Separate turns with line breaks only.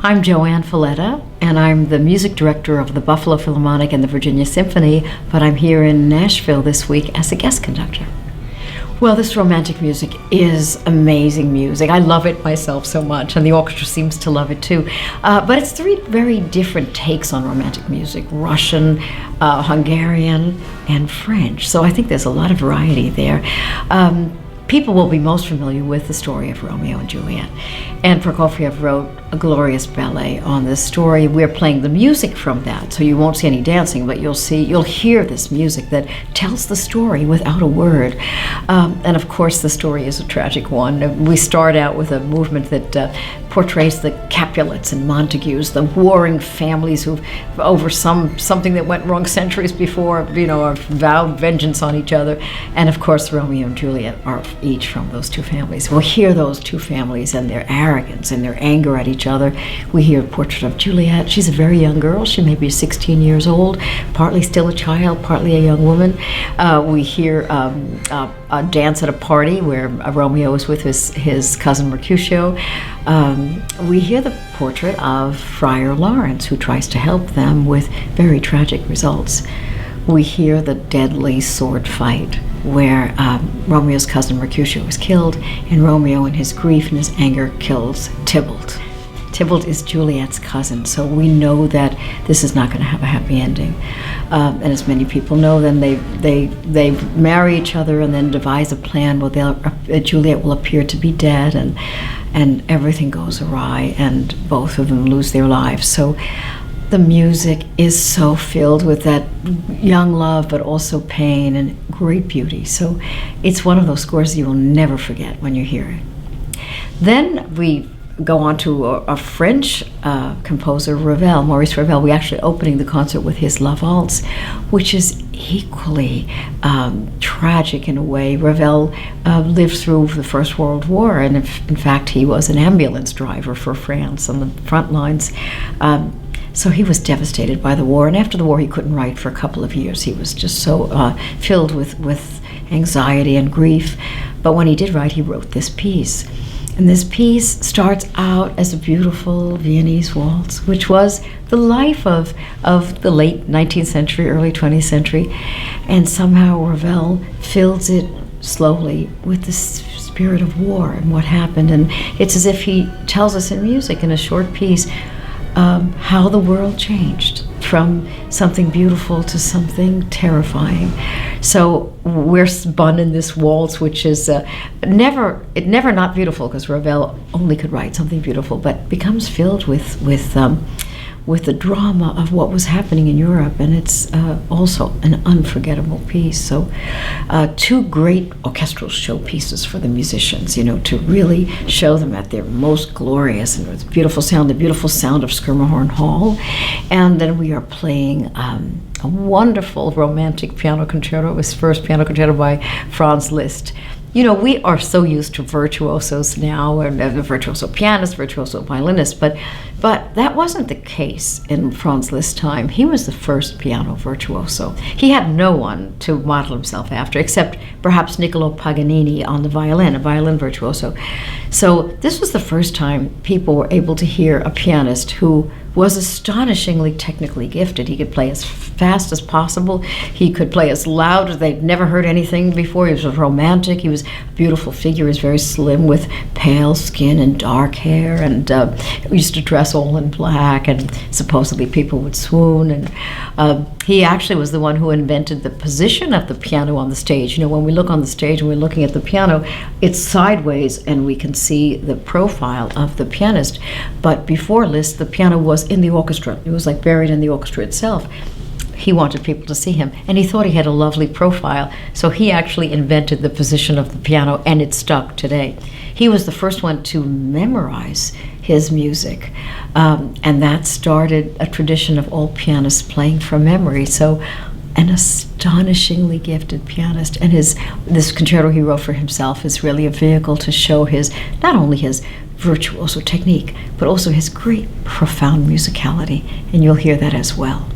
I'm JoAnn Falletta, and I'm the music director of the Buffalo Philharmonic and the Virginia Symphony, but I'm here in Nashville this week as a guest conductor. Well, this romantic music is amazing music. I love it myself so much, and the orchestra seems to love it too. But it's three very different takes on romantic music: Russian, Hungarian, and French. So I think there's a lot of variety there. People will be most familiar with the story of Romeo and Juliet. And Prokofiev wrote a glorious ballet on this story. We're playing the music from that, so you won't see any dancing, but you'll hear this music that tells the story without a word. And of course, the story is a tragic one. We start out with a movement that portrays the Capulets and Montagues, the warring families who've, over something that went wrong centuries before, have vowed vengeance on each other. And of course, Romeo and Juliet are each from those two families. We'll hear those two families and their arrogance and their anger at each other. We hear a portrait of Juliet. She's a very young girl. She may be 16 years old, partly still a child, partly a young woman. We hear a dance at a party where Romeo is with his cousin Mercutio. We hear the portrait of Friar Lawrence, who tries to help them with very tragic results. We hear the deadly sword fight where Romeo's cousin Mercutio is killed, and Romeo, in his grief and his anger, kills Tybalt. Tybalt is Juliet's cousin, so we know that this is not going to have a happy ending. And as many people know, then they marry each other and then devise a plan where Juliet will appear to be dead, and everything goes awry, and both of them lose their lives. So the music is so filled with that young love, but also pain and great beauty. So it's one of those scores you will never forget when you hear it. Then we go on to a French composer, Ravel, Maurice Ravel. We're actually opening the concert with his La Valse, which is equally tragic in a way. Ravel lived through the First World War, and in fact, he was an ambulance driver for France on the front lines. So he was devastated by the war, and after the war, he couldn't write for a couple of years. He was just so filled with anxiety and grief. But when he did write, he wrote this piece. And this piece starts out as a beautiful Viennese waltz, which was the life of the late 19th century, early 20th century. And somehow Ravel fills it slowly with the spirit of war and what happened. And it's as if he tells us in music, in a short piece, how the world changed from something beautiful to something terrifying. So we're spun in this waltz, which is never not beautiful, because Ravel only could write something beautiful, but becomes filled with the drama of what was happening in Europe, and it's also an unforgettable piece. So two great orchestral showpieces for the musicians, to really show them at their most glorious, and with beautiful sound, the beautiful sound of Schermerhorn Hall. And then we are playing a wonderful romantic piano concerto, his first piano concerto by Franz Liszt. We are so used to virtuosos now, and virtuoso pianists, virtuoso violinists, but that wasn't the case in Franz Liszt's time. He was the first piano virtuoso. He had no one to model himself after, except perhaps Niccolo Paganini on the violin, a violin virtuoso. So this was the first time people were able to hear a pianist who was astonishingly technically gifted. He could play as fast as possible. He could play as loud as they'd never heard anything before. He was romantic. He was a beautiful figure. He was very slim with pale skin and dark hair, and he used to dress all in black, and supposedly people would swoon. And he actually was the one who invented the position of the piano on the stage. When we look on the stage and we're looking at the piano, it's sideways and we can see the profile of the pianist. But before Liszt, the piano was in the orchestra. It was like buried in the orchestra itself. He wanted people to see him, and he thought he had a lovely profile, so he actually invented the position of the piano, and it stuck today. He was the first one to memorize his music, and that started a tradition of all pianists playing from memory. So an astonishingly gifted pianist, and this concerto he wrote for himself is really a vehicle to show not only his virtuoso technique, but also his great profound musicality, and you'll hear that as well.